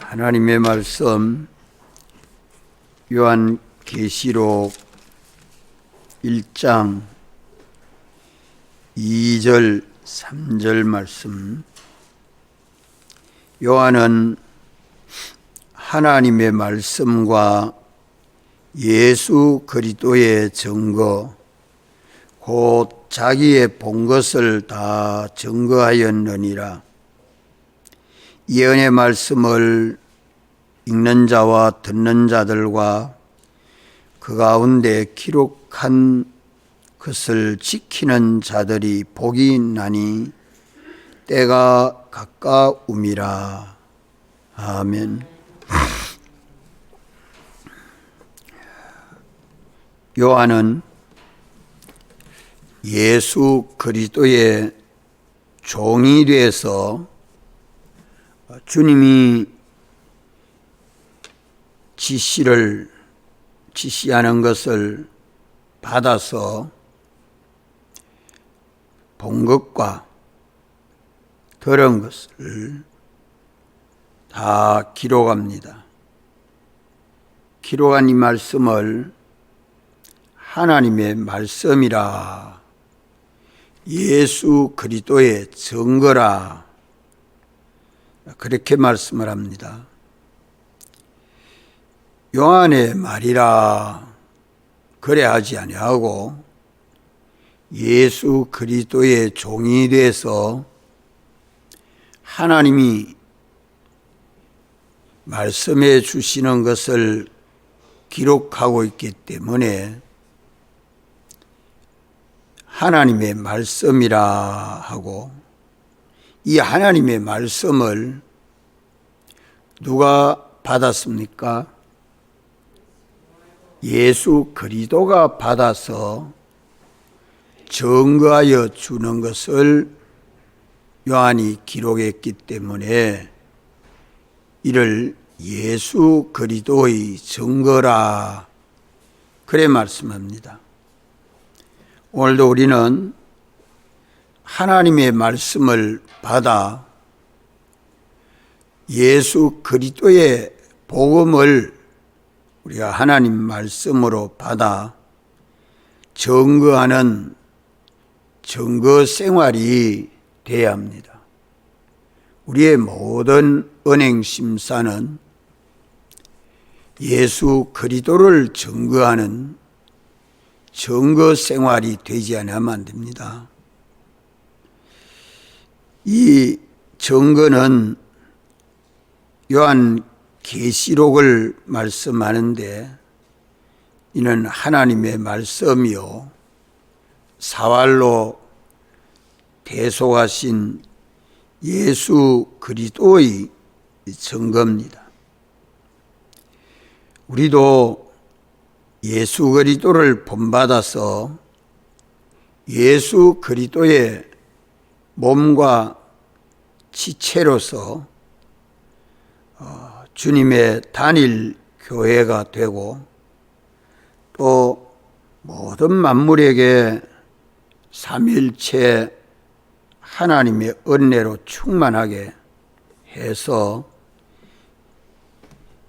하나님의 말씀 요한계시록 1장 2절 3절 말씀. 요한은 하나님의 말씀과 예수 그리스도의 증거 곧 자기의 본 것을 다 증거하였느니라. 예언의 말씀을 읽는 자와 듣는 자들과 그 가운데 기록한 것을 지키는 자들이 복이 있나니 때가 가까움이라. 아멘. 요한은 예수 그리스도의 종이 되어서 주님이 지시하는 것을 받아서 본 것과 들은 것을 다 기록합니다. 기록한 이 말씀을 하나님의 말씀이라, 예수 그리스도의 증거라, 그렇게 말씀을 합니다. 요한의 말이라 그래 하지 아니하고 예수 그리스도의 종이 돼서 하나님이 말씀해 주시는 것을 기록하고 있기 때문에 하나님의 말씀이라 하고, 이 하나님의 말씀을 누가 받았습니까? 예수 그리스도가 받아서 증거하여 주는 것을 요한이 기록했기 때문에 이를 예수 그리스도의 증거라 그래 말씀합니다. 오늘도 우리는 하나님의 말씀을 받아 예수 그리스도의 복음을 우리가 하나님 말씀으로 받아 증거하는 증거 생활이 되어야 합니다. 우리의 모든 은행 심사는 예수 그리스도를 증거하는 증거 생활이 되지 않으면 안 됩니다. 이 증거는 요한계시록을 말씀하는데 이는 하나님의 말씀이요 사활로 대속하신 예수 그리스도의 증거입니다. 우리도 예수 그리스도를 본받아서 예수 그리스도의 몸과 지체로서 주님의 단일 교회가 되고 또 모든 만물에게 삼위일체 하나님의 은혜로 충만하게 해서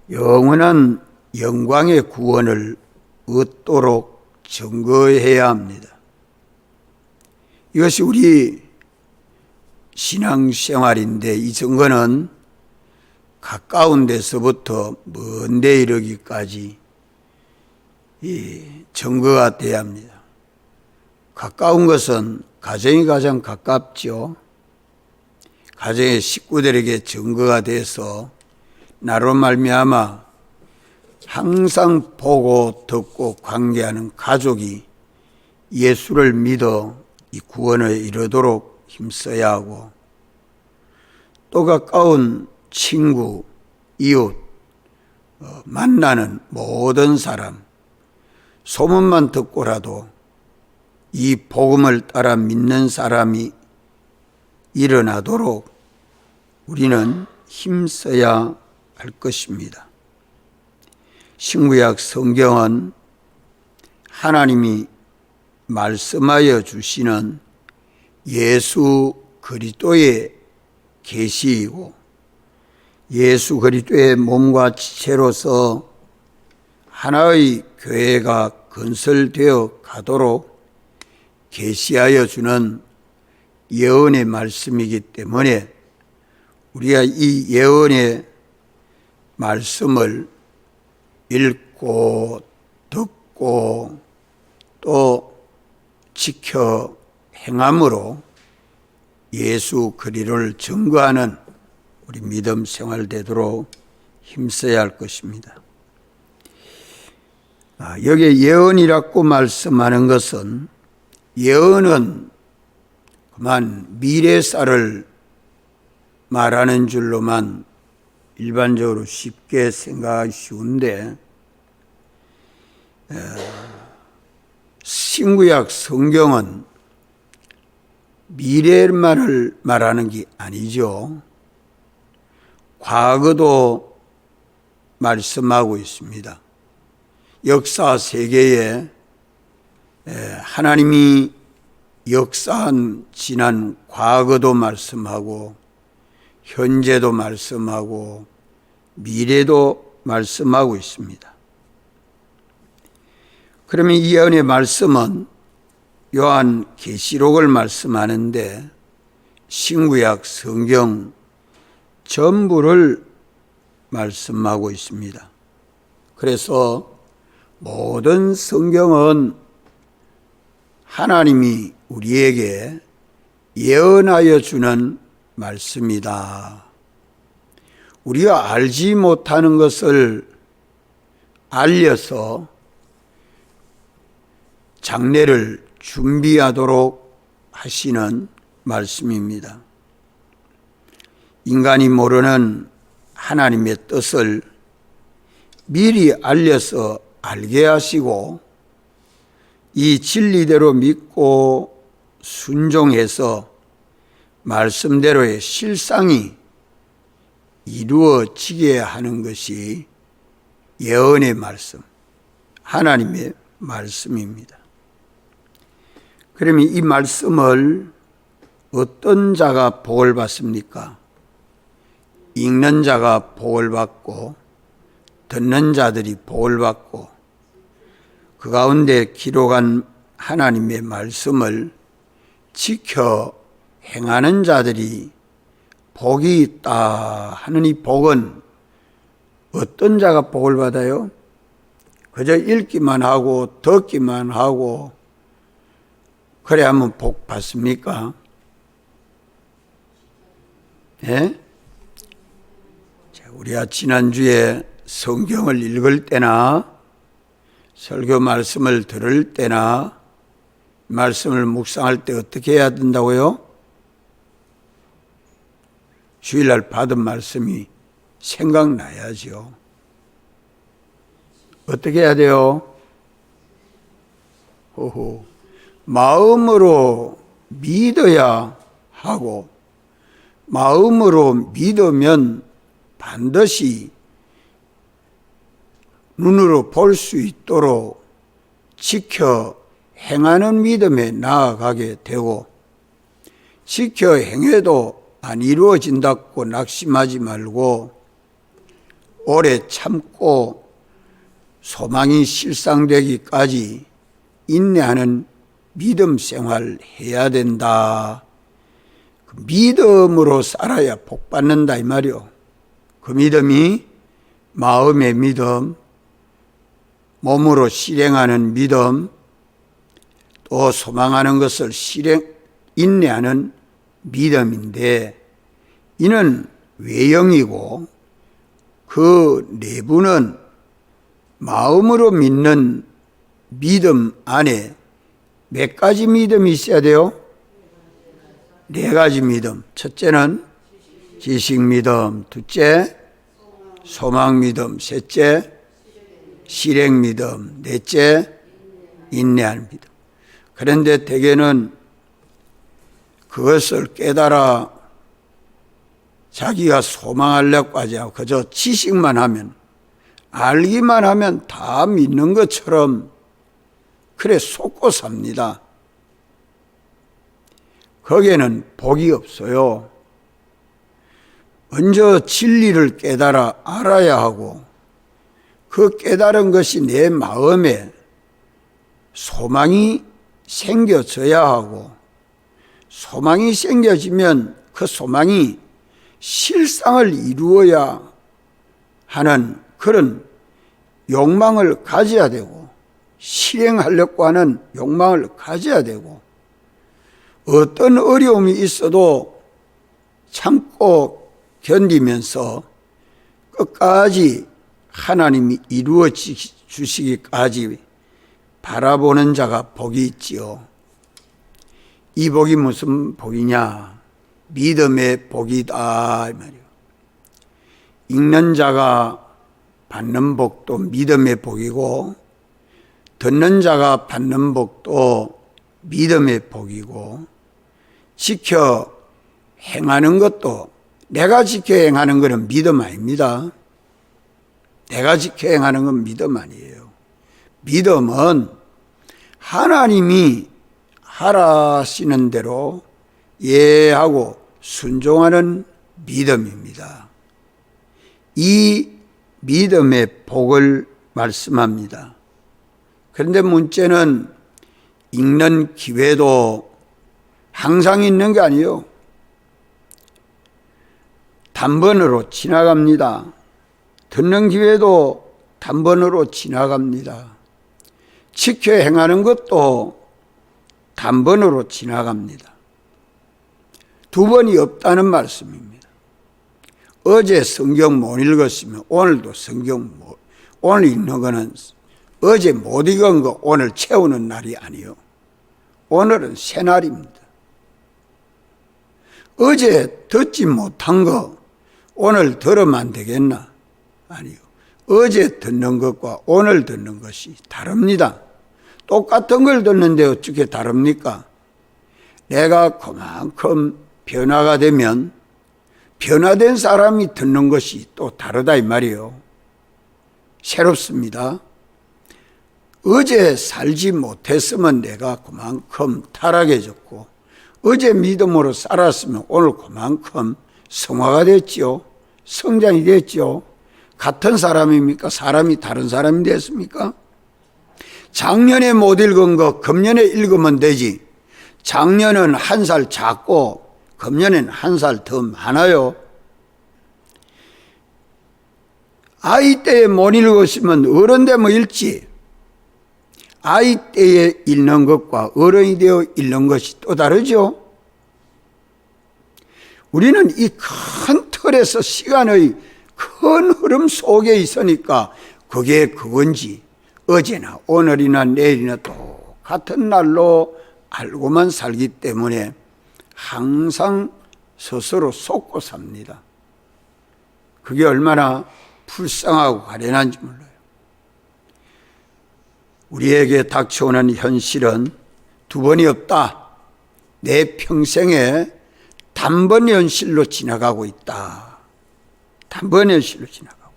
영원한 영광의 구원을 얻도록 증거해야 합니다. 이것이 우리 신앙생활인데 이 증거는 가까운 데서부터 먼 데 이르기까지 이 증거가 되어야 합니다. 가까운 것은 가정이 가장 가깝죠. 가정의 식구들에게 증거가 돼서 나로 말미암아 항상 보고 듣고 관계하는 가족이 예수를 믿어 이 구원에 이르도록 힘써야 하고, 또 가까운 친구, 이웃, 만나는 모든 사람, 소문만 듣고라도 이 복음을 따라 믿는 사람이 일어나도록 우리는 힘써야 할 것입니다. 신구약 성경은 하나님이 말씀하여 주시는 예수 그리스도의 계시이고 예수 그리스도의 몸과 지체로서 하나의 교회가 건설되어 가도록 계시하여 주는 예언의 말씀이기 때문에 우리가 이 예언의 말씀을 읽고 듣고 또 지켜 행함으로 예수 그리스도를 증거하는 우리 믿음 생활 되도록 힘써야 할 것입니다. 여기에 예언이라고 말씀하는 것은 예언은 그만 미래사를 말하는 줄로만 일반적으로 쉽게 생각하기 쉬운데 신구약 성경은 미래만을 말하는 게 아니죠. 과거도 말씀하고 있습니다. 역사 세계에 하나님이 역사한 지난 과거도 말씀하고 현재도 말씀하고 미래도 말씀하고 있습니다. 그러면 이 예언의 말씀은 요한 계시록을 말씀하는데 신구약 성경 전부를 말씀하고 있습니다. 그래서 모든 성경은 하나님이 우리에게 예언하여 주는 말씀이다. 우리가 알지 못하는 것을 알려서 장래를 준비하도록 하시는 말씀입니다. 인간이 모르는 하나님의 뜻을 미리 알려서 알게 하시고 이 진리대로 믿고 순종해서 말씀대로의 실상이 이루어지게 하는 것이 예언의 말씀, 하나님의 말씀입니다. 그러면 이 말씀을 어떤 자가 복을 받습니까? 읽는 자가 복을 받고 듣는 자들이 복을 받고 그 가운데 기록한 하나님의 말씀을 지켜 행하는 자들이 복이 있다 하는 이 복은 어떤 자가 복을 받아요? 그저 읽기만 하고 듣기만 하고 그래 하면 복 받습니까? 예? 우리가 지난주에 성경을 읽을 때나 설교 말씀을 들을 때나 말씀을 묵상할 때 어떻게 해야 된다고요? 주일날 받은 말씀이 생각나야죠. 어떻게 해야 돼요? 마음으로 믿어야 하고 마음으로 믿으면 반드시 눈으로 볼 수 있도록 지켜 행하는 믿음에 나아가게 되고 지켜 행해도 안 이루어진다고 낙심하지 말고 오래 참고 소망이 실상되기까지 인내하는 믿음 생활 해야 된다. 그 믿음으로 살아야 복 받는다 이 말이요. 그 믿음이 마음의 믿음, 몸으로 실행하는 믿음, 또 소망하는 것을 인내하는 믿음인데 이는 외형이고 그 내부는 마음으로 믿는 믿음 안에 몇 가지 믿음이 있어야 돼요? 네 가지 믿음. 첫째는 지식 믿음, 둘째 소망 믿음, 셋째 실행 믿음, 넷째 인내하는 믿음. 그런데 대개는 그것을 깨달아 자기가 소망하려고 하지 않고 그저 지식만 하면 알기만 하면 다 믿는 것처럼 그래 속고 삽니다. 거기에는 복이 없어요. 먼저 진리를 깨달아 알아야 하고 그 깨달은 것이 내 마음에 소망이 생겨져야 하고 소망이 생겨지면 그 소망이 실상을 이루어야 하는 그런 욕망을 가져야 되고 실행하려고 하는 욕망을 가져야 되고 어떤 어려움이 있어도 참고 견디면서 끝까지 하나님이 이루어 주시기까지 바라보는 자가 복이 있지요. 이 복이 무슨 복이냐? 믿음의 복이다 이 말이요. 읽는 자가 받는 복도 믿음의 복이고 듣는 자가 받는 복도 믿음의 복이고 지켜 행하는 것도 내가 지켜 행하는 것은 믿음 아닙니다. 내가 지켜 행하는 건 믿음 아니에요. 믿음은 하나님이 하라시는 대로 예하고 순종하는 믿음입니다. 이 믿음의 복을 말씀합니다. 그런데 문제는 읽는 기회도 항상 있는 게 아니에요. 단번으로 지나갑니다. 듣는 기회도 단번으로 지나갑니다. 지켜 행하는 것도 단번으로 지나갑니다. 두 번이 없다는 말씀입니다. 어제 성경 못 읽었으면 오늘도 오늘 읽는 거는 어제 못 읽은 거 오늘 채우는 날이 아니요. 오늘은 새 날입니다. 어제 듣지 못한 거 오늘 들으면 안 되겠나? 아니요. 어제 듣는 것과 오늘 듣는 것이 다릅니다. 똑같은 걸 듣는데 어떻게 다릅니까? 내가 그만큼 변화가 되면 변화된 사람이 듣는 것이 또 다르다 이 말이에요. 새롭습니다. 어제 살지 못했으면 내가 그만큼 타락해졌고 어제 믿음으로 살았으면 오늘 그만큼 성화가 됐지요. 성장이 됐지요. 같은 사람입니까? 사람이 다른 사람이 됐습니까? 작년에 못 읽은 거 금년에 읽으면 되지. 작년은 한 살 작고 금년에는 한 살 더 많아요. 아이 때에 못 읽었으면 어른 되면 읽지. 아이 때에 읽는 것과 어른이 되어 읽는 것이 또 다르죠. 우리는 이 큰 틀에서 시간의 큰 흐름 속에 있으니까 그게 그건지 어제나 오늘이나 내일이나 똑같은 날로 알고만 살기 때문에 항상 스스로 속고 삽니다. 그게 얼마나 불쌍하고 가련한지 몰라요. 우리에게 닥쳐오는 현실은 두 번이 없다. 내 평생에 단번 현실로 지나가고 있다. 단번 현실로 지나가고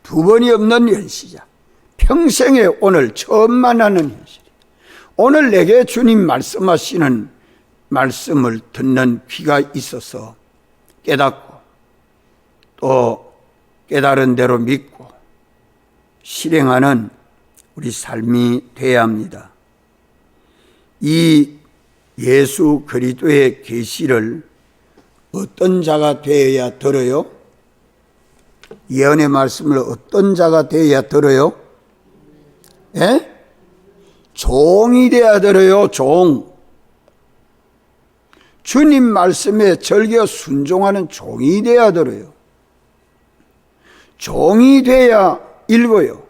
두 번이 없는 현실이야. 평생에 오늘 처음 만나는 현실이야. 오늘 내게 주님 말씀하시는 말씀을 듣는 귀가 있어서 깨닫고 또 깨달은 대로 믿고 실행하는 우리 삶이 되어야 합니다. 이 예수 그리스도의 계시를 어떤 자가 되어야 들어요? 예언의 말씀을 어떤 자가 되어야 들어요? 예? 종이 되어야 들어요. 종. 주님 말씀에 절겨 순종하는 종이 되어야 들어요. 종이 돼야 읽어요.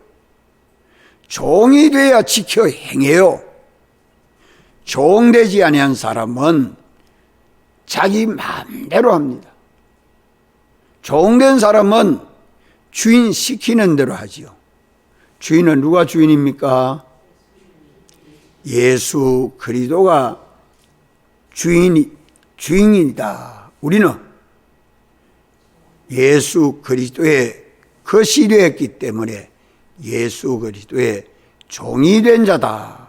종이 돼야 지켜 행해요. 종되지 아니한 사람은 자기 마음대로 합니다. 종된 사람은 주인 시키는 대로 하지요. 주인은 누가 주인입니까? 예수 그리스도가 주인이다. 우리는 예수 그리스도의 것이 되었기 때문에 예수 그리스도의 종이 된 자다.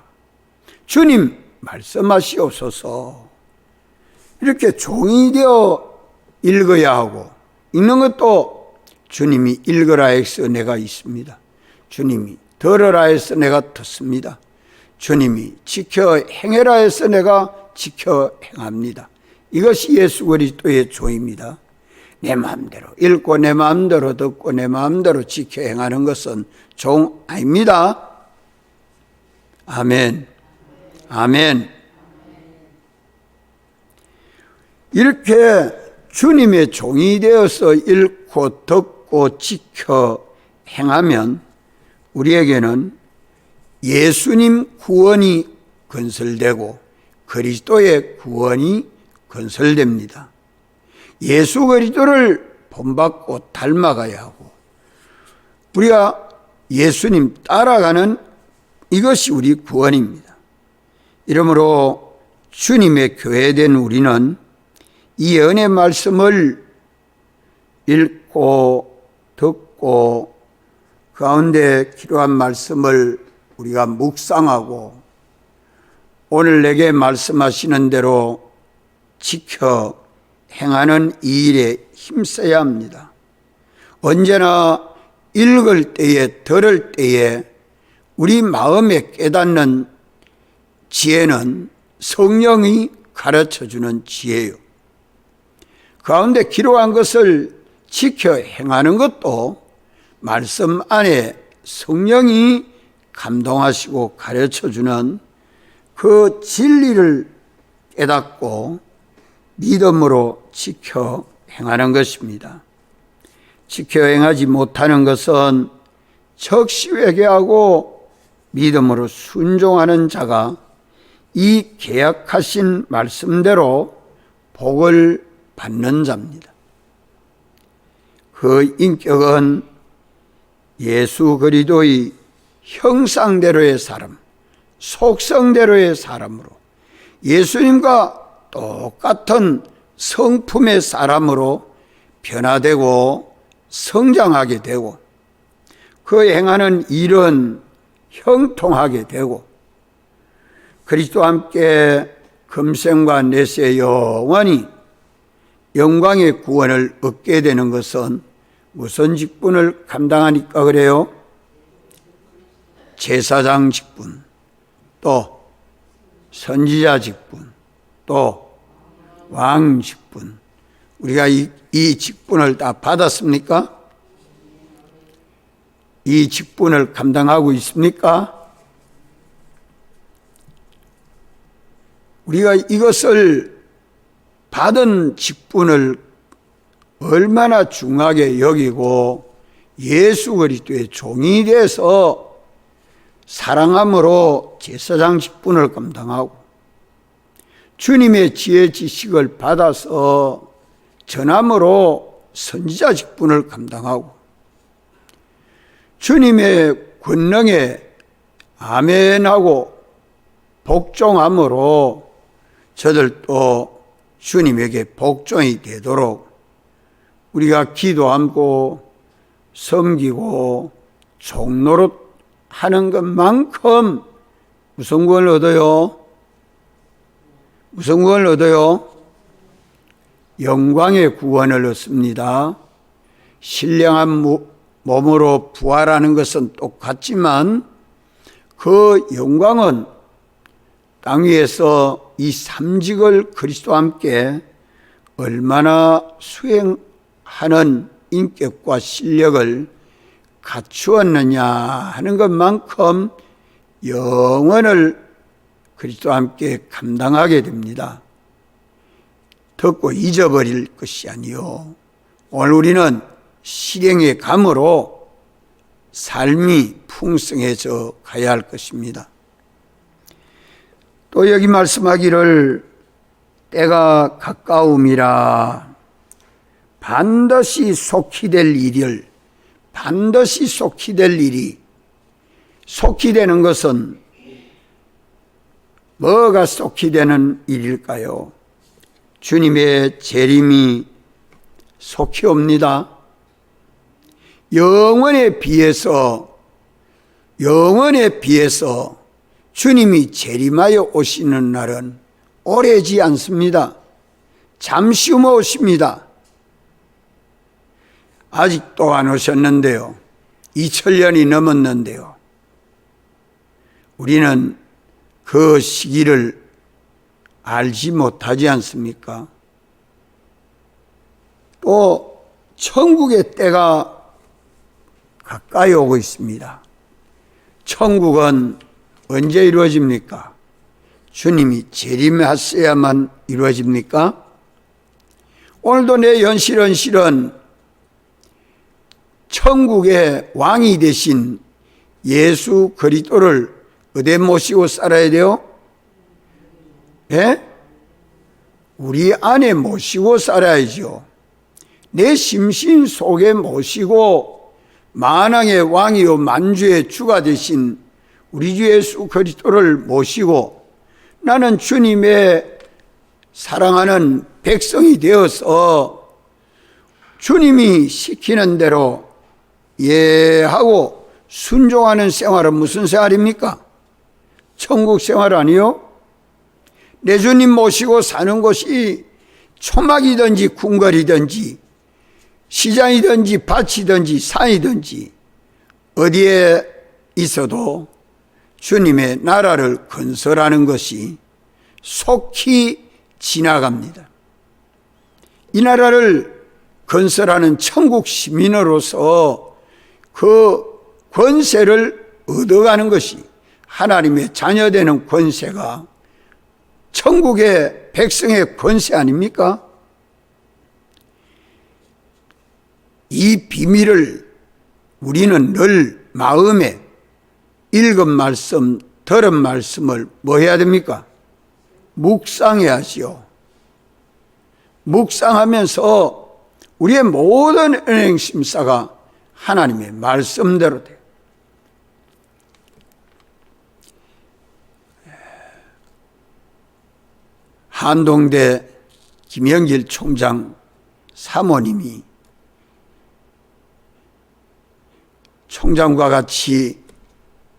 주님 말씀하시옵소서. 이렇게 종이 되어 읽어야 하고 읽는 것도 주님이 읽으라 해서 내가 읽습니다. 주님이 들으라 해서 내가 듣습니다. 주님이 지켜 행해라 해서 내가 지켜 행합니다. 이것이 예수 그리스도의 종입니다. 내 마음대로 읽고 내 마음대로 듣고 내 마음대로 지켜 행하는 것은 종 아닙니다. 아멘. 아멘. 이렇게 주님의 종이 되어서 읽고 듣고 지켜 행하면 우리에게는 예수님 구원이 건설되고 그리스도의 구원이 건설됩니다. 예수 그리스도를 본받고 닮아가야 하고 우리가 예수님 따라가는 이것이 우리 구원입니다. 이러므로 주님의 교회된 우리는 이 은혜 말씀을 읽고 듣고 그 가운데 기록한 말씀을 우리가 묵상하고 오늘 내게 말씀하시는 대로 지켜 행하는 이 일에 힘써야 합니다. 언제나 읽을 때에 들을 때에 우리 마음에 깨닫는 지혜는 성령이 가르쳐주는 지혜요. 그 가운데 기록한 것을 지켜 행하는 것도 말씀 안에 성령이 감동하시고 가르쳐주는 그 진리를 깨닫고 믿음으로 지켜 행하는 것입니다. 지켜 행하지 못하는 것은 적시 회개하고 믿음으로 순종하는 자가 이 계약하신 말씀대로 복을 받는 자입니다. 그 인격은 예수 그리스도의 형상대로의 사람, 속성대로의 사람으로 예수님과 똑같은 성품의 사람으로 변화되고 성장하게 되고 그 행하는 일은 형통하게 되고 그리스도와 함께 금생과 내세 영원히 영광의 구원을 얻게 되는 것은 무슨 직분을 감당하니까 그래요? 제사장 직분, 또 선지자 직분, 또 왕 직분. 우리가 이 직분을 다 받았습니까? 이 직분을 감당하고 있습니까? 우리가 이것을 받은 직분을 얼마나 중하게 여기고 예수 그리스도의 종이 돼서 사랑함으로 제사장 직분을 감당하고 주님의 지혜 지식을 받아서 전함으로 선지자 직분을 감당하고 주님의 권능에 아멘하고 복종함으로 저들도 주님에게 복종이 되도록 우리가 기도하고 섬기고 종노릇 하는 것만큼 무슨 구원을 얻어요? 무슨 구원을 얻어요? 영광의 구원을 얻습니다. 신령한 몸으로 부활하는 것은 똑같지만 그 영광은 땅 위에서 이 삼직을 그리스도와 함께 얼마나 수행하는 인격과 실력을 갖추었느냐 하는 것만큼 영원을 그리스도와 함께 감당하게 됩니다. 듣고 잊어버릴 것이 아니요. 오늘 우리는 실행의 감으로 삶이 풍성해져 가야 할 것입니다. 또 여기 말씀하기를 때가 가까움이라 반드시 속히 될 일을 반드시 속히 될 일이 속히 되는 것은 뭐가 속히 되는 일일까요? 주님의 재림이 속히 옵니다. 영원에 비해서 주님이 재림하여 오시는 날은 오래지 않습니다. 잠시 후에 오십니다. 아직도 안 오셨는데요. 2000년이 넘었는데요. 우리는 그 시기를 알지 못하지 않습니까? 또 천국의 때가 가까이 오고 있습니다. 천국은 언제 이루어집니까? 주님이 재림하셔야만 이루어집니까? 오늘도 내 현실은 실은 천국의 왕이 되신 예수 그리스도를 어디에 모시고 살아야 돼요? 예? 우리 안에 모시고 살아야죠. 내 심신 속에 모시고 만왕의 왕이요 만주의 주가 되신 우리 주 예수 그리스도를 모시고 나는 주님의 사랑하는 백성이 되어서 주님이 시키는 대로 예하고 순종하는 생활은 무슨 생활입니까? 천국 생활 아니요? 내 주님 모시고 사는 곳이 초막이든지 궁궐이든지 시장이든지 밭이든지 산이든지 어디에 있어도 주님의 나라를 건설하는 것이 속히 지나갑니다. 이 나라를 건설하는 천국 시민으로서 그 권세를 얻어가는 것이 하나님의 자녀되는 권세가 천국의 백성의 권세 아닙니까? 이 비밀을 우리는 늘 마음에 읽은 말씀, 들은 말씀을 뭐 해야 됩니까? 묵상해야지요. 묵상하면서 우리의 모든 은행 심사가 하나님의 말씀대로 돼요. 한동대 김영길 총장 사모님이 총장과 같이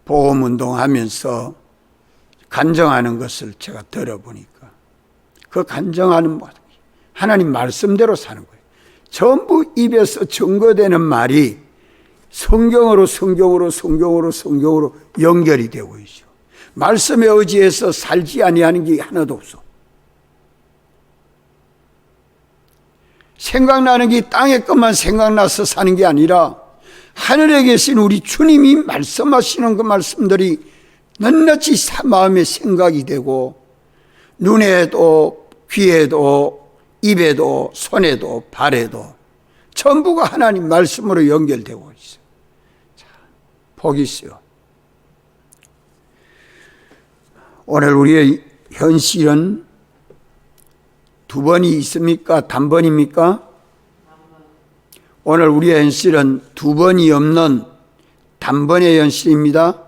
보험운동하면서 간증하는 것을 제가 들어보니까 그 간증하는 모든 게 하나님 말씀대로 사는 거예요. 전부 입에서 증거되는 말이 성경으로 연결이 되고 있죠. 말씀에 의지해서 살지 아니하는 게 하나도 없어. 생각나는 게 땅의 것만 생각나서 사는 게 아니라 하늘에 계신 우리 주님이 말씀하시는 그 말씀들이 낱낱이 마음의 생각이 되고 눈에도 귀에도 입에도 손에도 발에도 전부가 하나님 말씀으로 연결되고 있어요. 자, 복이 있어요. 오늘 우리의 현실은 두 번이 있습니까? 단번입니까? 오늘 우리의 현실은 두 번이 없는 단번의 현실입니다.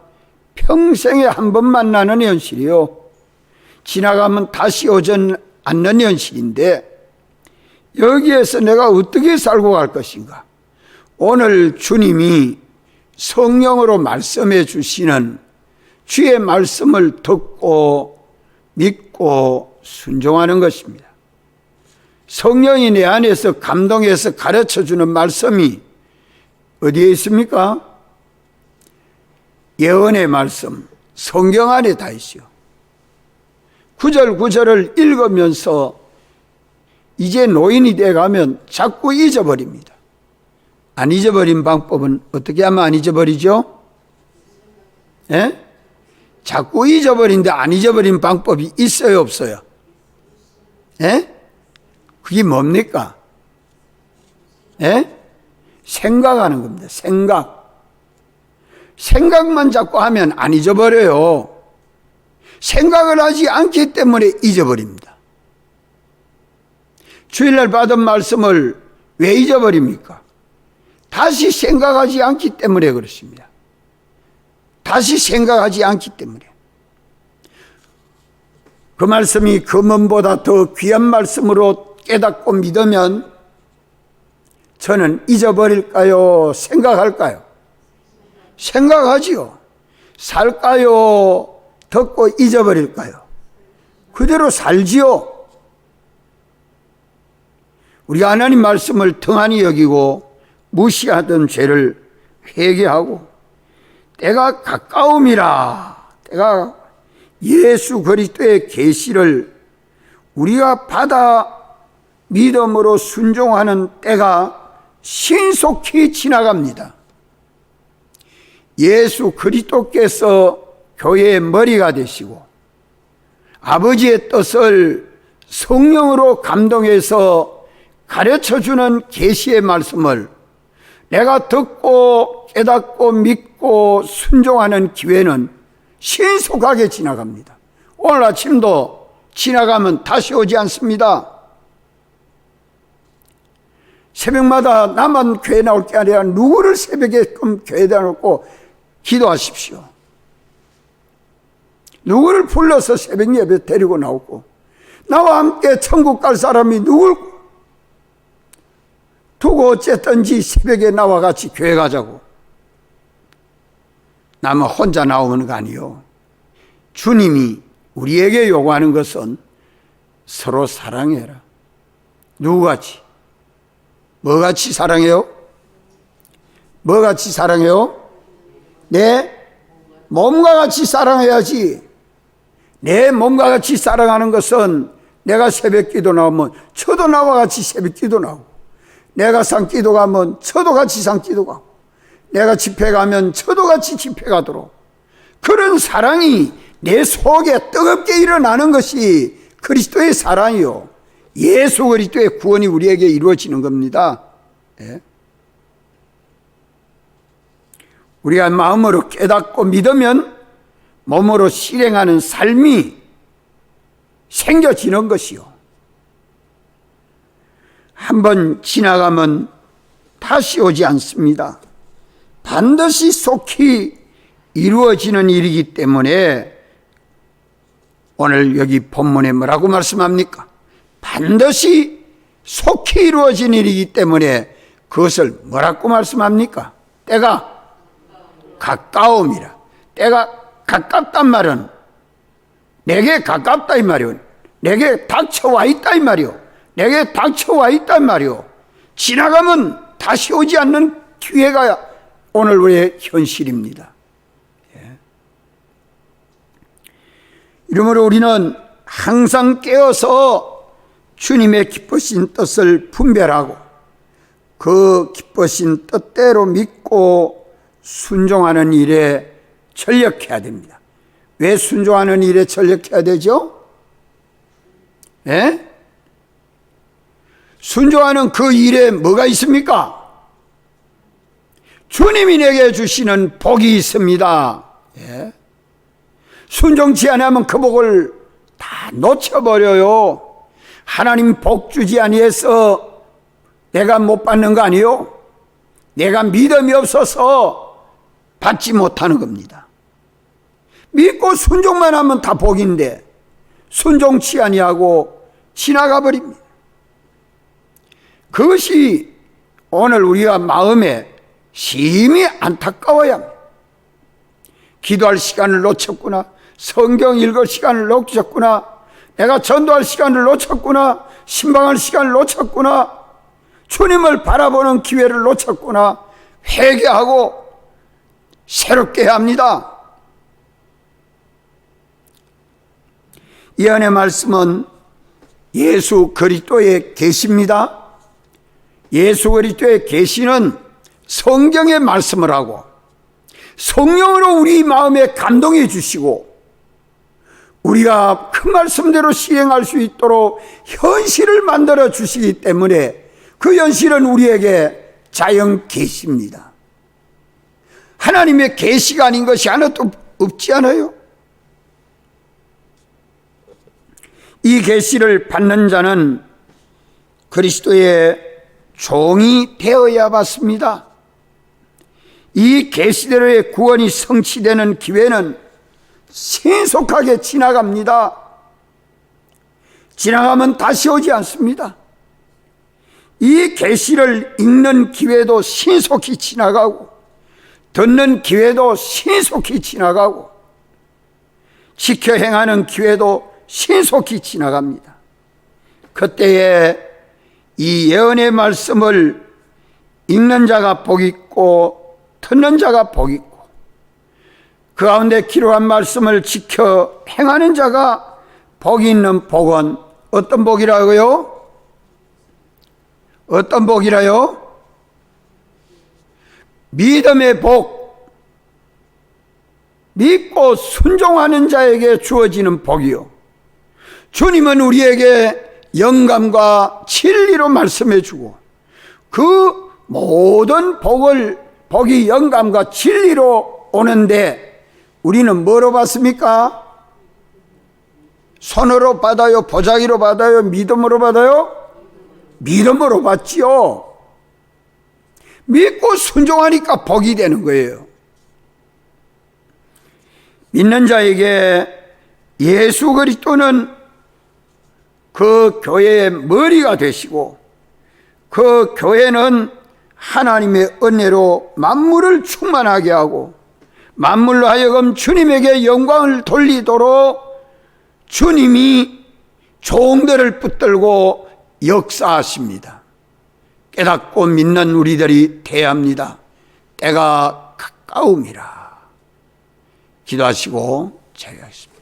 평생에 한 번 만나는 현실이요. 지나가면 다시 오지 않는 현실인데 여기에서 내가 어떻게 살고 갈 것인가? 오늘 주님이 성령으로 말씀해 주시는 주의 말씀을 듣고 믿고 순종하는 것입니다. 성령이 내 안에서 감동해서 가르쳐주는 말씀이 어디에 있습니까? 예언의 말씀, 성경 안에 다 있어요. 구절 구절을 읽으면서 이제 노인이 돼가면 자꾸 잊어버립니다. 안 잊어버린 방법은 어떻게 하면 안 잊어버리죠? 예? 자꾸 잊어버린데 안 잊어버린 방법이 있어요, 없어요? 예? 그게 뭡니까? 예? 생각하는 겁니다. 생각만 자꾸 하면 안 잊어버려요. 생각을 하지 않기 때문에 잊어버립니다. 주일날 받은 말씀을 왜 잊어버립니까? 다시 생각하지 않기 때문에 그렇습니다. 다시 생각하지 않기 때문에. 그 말씀이 금은보다 더 귀한 말씀으로 깨닫고 믿으면 저는 잊어버릴까요? 생각할까요? 생각하지요. 살까요? 듣고 잊어버릴까요? 그대로 살지요. 우리가 하나님 말씀을 등한히 여기고 무시하던 죄를 회개하고 때가 가까움이라, 때가 예수 그리스도의 계시를 우리가 받아 믿음으로 순종하는 때가 신속히 지나갑니다. 예수 그리스도께서 교회의 머리가 되시고 아버지의 뜻을 성령으로 감동해서 가르쳐주는 계시의 말씀을 내가 듣고 깨닫고 믿고 순종하는 기회는 신속하게 지나갑니다. 오늘 아침도 지나가면 다시 오지 않습니다. 새벽마다 나만 교회 나올 게 아니라 누구를 새벽에 교회에 놓고 기도하십시오. 누구를 불러서 새벽 예배 데리고 나오고 나와 함께 천국 갈 사람이 누굴 두고 어쨌든지 새벽에 나와 같이 교회 가자고. 나만 혼자 나오는 거 아니요. 주님이 우리에게 요구하는 것은 서로 사랑해라. 누구같이? 뭐같이 사랑해요? 뭐같이 사랑해요? 내 몸과 같이 사랑해야지. 내 몸과 같이 사랑하는 것은 내가 새벽 기도 나오면 저도 나와 같이 새벽 기도 나오고, 내가 산기도 가면 저도 같이 산기도 가고, 내가 집회 가면 저도 같이 집회 가도록, 그런 사랑이 내 속에 뜨겁게 일어나는 것이 그리스도의 사랑이요, 예수 그리스도의 구원이 우리에게 이루어지는 겁니다. 예? 우리가 마음으로 깨닫고 믿으면 몸으로 실행하는 삶이 생겨지는 것이요, 한번 지나가면 다시 오지 않습니다. 반드시 속히 이루어지는 일이기 때문에 오늘 여기 본문에 뭐라고 말씀합니까? 반드시 속히 이루어진 일이기 때문에 그것을 뭐라고 말씀합니까? 때가 가까움이라. 때가 가깝단 말은 내게 가깝다 이 말이요, 내게 닥쳐와 있다 이 말이요, 내게 닥쳐와 있단 말이요. 지나가면 다시 오지 않는 기회가 오늘 우리의 현실입니다. 예. 이러므로 우리는 항상 깨어서 주님의 기쁘신 뜻을 분별하고 그 기쁘신 뜻대로 믿고 순종하는 일에 전력해야 됩니다. 왜 순종하는 일에 전력해야 되죠? 예? 순종하는 그 일에 뭐가 있습니까? 주님이 내게 주시는 복이 있습니다. 예? 순종치 않으면 그 복을 다 놓쳐버려요. 하나님 복 주지 아니해서 내가 못 받는 거 아니요? 내가 믿음이 없어서 받지 못하는 겁니다. 믿고 순종만 하면 다 복인데 순종치 아니하고 지나가 버립니다. 그것이 오늘 우리가 마음에 심히 안타까워야 합니다. 기도할 시간을 놓쳤구나, 성경 읽을 시간을 놓쳤구나, 내가 전도할 시간을 놓쳤구나, 신방할 시간을 놓쳤구나, 주님을 바라보는 기회를 놓쳤구나, 회개하고 새롭게 해야 합니다. 예언의 말씀은 예수 그리스도의 계시입니다. 예수 그리스도의 계시는 성경의 말씀을 하고 성령으로 우리 마음에 감동해 주시고 우리가 그 말씀대로 시행할 수 있도록 현실을 만들어 주시기 때문에 그 현실은 우리에게 자연 계시입니다. 하나님의 계시가 아닌 것이 하나도 없지 않아요? 이 계시를 받는 자는 그리스도의 종이 되어야 받습니다. 이 계시대로의 구원이 성취되는 기회는 신속하게 지나갑니다. 지나가면 다시 오지 않습니다. 이 계시를 읽는 기회도 신속히 지나가고 듣는 기회도 신속히 지나가고 지켜 행하는 기회도 신속히 지나갑니다. 그때에 이 예언의 말씀을 읽는 자가 복 있고 듣는 자가 복 있고 그 가운데 기록한 말씀을 지켜 행하는 자가 복이 있는 복은 어떤 복이라고요? 어떤 복이라요? 믿음의 복, 믿고 순종하는 자에게 주어지는 복이요. 주님은 우리에게 영감과 진리로 말씀해 주고 그 모든 복이 영감과 진리로 오는데 우리는 뭐로 받습니까? 손으로 받아요? 보자기로 받아요? 믿음으로 받아요? 믿음으로 받지요. 믿고 순종하니까 복이 되는 거예요. 믿는 자에게 예수 그리스도는 그 교회의 머리가 되시고 그 교회는 하나님의 은혜로 만물을 충만하게 하고 만물로 하여금 주님에게 영광을 돌리도록 주님이 종들을 붙들고 역사하십니다. 깨닫고 믿는 우리들이 돼야 합니다. 때가 가까움이라. 기도하시고 제외하겠습니다.